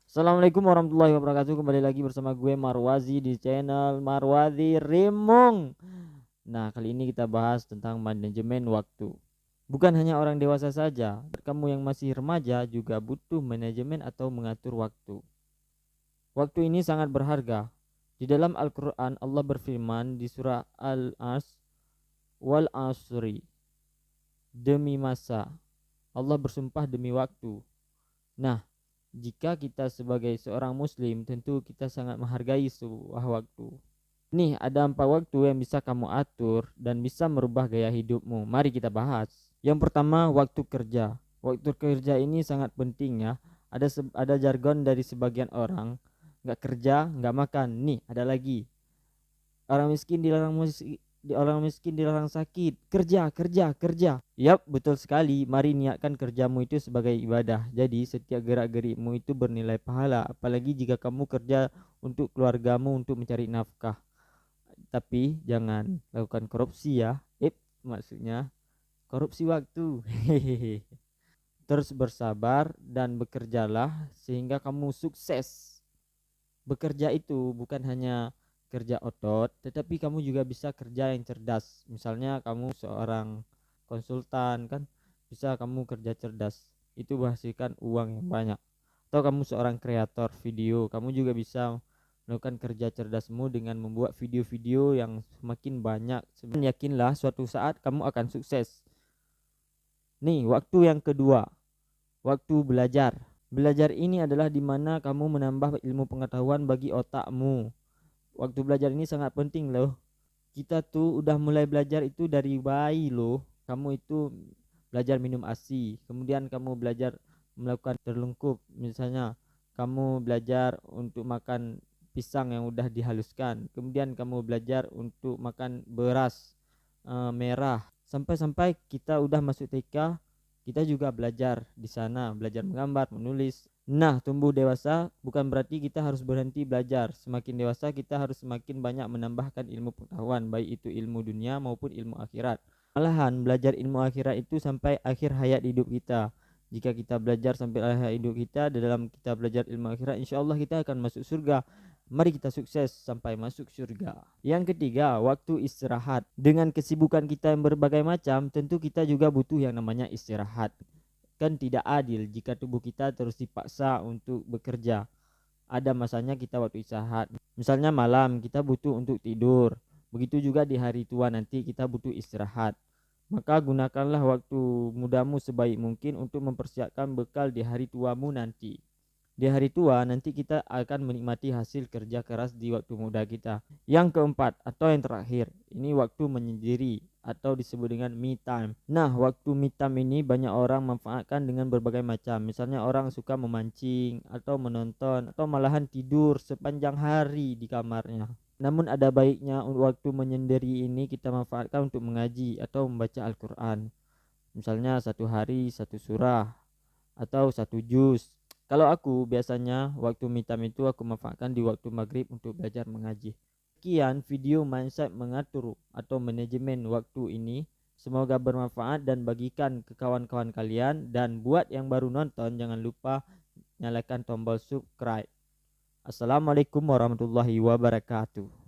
Assalamualaikum warahmatullahi wabarakatuh. Kembali lagi bersama gue Marwazi di channel Marwazi Rimung. Nah, kali ini kita bahas tentang manajemen waktu. Bukan hanya orang dewasa saja, kamu yang masih remaja juga butuh manajemen atau mengatur waktu. Waktu ini sangat berharga. Di dalam Al-Quran Allah berfirman di surah Al-As, wal asri, demi masa. Allah bersumpah demi waktu. Nah, jika kita sebagai seorang muslim, tentu kita sangat menghargai sebuah waktu. Nih, ada 4 waktu yang bisa kamu atur dan bisa merubah gaya hidupmu. Mari kita bahas. Yang pertama, waktu kerja. Waktu kerja ini sangat penting ya. Ada jargon dari sebagian orang, nggak kerja nggak makan. Nih, ada lagi. Orang miskin dilarang sakit. Kerja, kerja, kerja. Yap, betul sekali. Mari niatkan kerjamu itu sebagai ibadah. Jadi setiap gerak-gerikmu itu bernilai pahala. Apalagi jika kamu kerja untuk keluargamu untuk mencari nafkah. Tapi jangan lakukan korupsi ya. Maksudnya korupsi waktu. Hehehe. Terus bersabar dan bekerjalah sehingga kamu sukses. Bekerja itu bukan hanya kerja otot, tetapi kamu juga bisa kerja yang cerdas. Misalnya kamu seorang konsultan kan, bisa kamu kerja cerdas. Itu menghasilkan uang yang banyak. Atau kamu seorang kreator video, kamu juga bisa melakukan kerja cerdasmu dengan membuat video-video yang semakin banyak. Sebenarnya yakinlah suatu saat kamu akan sukses. Nih, waktu yang kedua, waktu belajar. Belajar ini adalah di mana kamu menambah ilmu pengetahuan bagi otakmu. Waktu belajar ini sangat penting loh. Kita tuh udah mulai belajar itu dari bayi loh. Kamu itu belajar minum ASI, kemudian kamu belajar melakukan terlengkup. Misalnya kamu belajar untuk makan pisang yang udah dihaluskan, kemudian kamu belajar untuk makan beras merah. Sampai-sampai kita udah masuk TK, kita juga belajar di sana, belajar menggambar, menulis. Nah, tumbuh dewasa bukan berarti kita harus berhenti belajar. Semakin dewasa kita harus semakin banyak menambahkan ilmu pengetahuan, baik itu ilmu dunia maupun ilmu akhirat. Malahan belajar ilmu akhirat itu sampai akhir hayat hidup kita. Jika kita belajar sampai akhir hayat hidup kita, dalam kita belajar ilmu akhirat, insya Allah kita akan masuk surga. Mari kita sukses sampai masuk surga. Yang ketiga, waktu istirahat. Dengan kesibukan kita yang berbagai macam, tentu kita juga butuh yang namanya istirahat. Kan tidak adil jika tubuh kita terus dipaksa untuk bekerja. Ada masanya kita waktu istirahat. Misalnya malam kita butuh untuk tidur. Begitu juga di hari tua nanti kita butuh istirahat. Maka gunakanlah waktu mudamu sebaik mungkin untuk mempersiapkan bekal di hari tuamu nanti. Di hari tua nanti kita akan menikmati hasil kerja keras di waktu muda kita. Yang keempat atau yang terakhir, ini waktu menyendiri atau disebut dengan me time. Nah, waktu me time ini banyak orang manfaatkan dengan berbagai macam. Misalnya orang suka memancing atau menonton atau malahan tidur sepanjang hari di kamarnya. Namun ada baiknya waktu menyendiri ini kita manfaatkan untuk mengaji atau membaca Al-Quran. Misalnya satu hari satu surah atau satu juz. Kalau aku biasanya waktu me time itu aku manfaatkan di waktu maghrib untuk belajar mengaji. Sekian video mindset mengatur atau manajemen waktu ini. Semoga bermanfaat dan bagikan ke kawan-kawan kalian. Dan buat yang baru nonton jangan lupa nyalakan tombol subscribe. Assalamualaikum warahmatullahi wabarakatuh.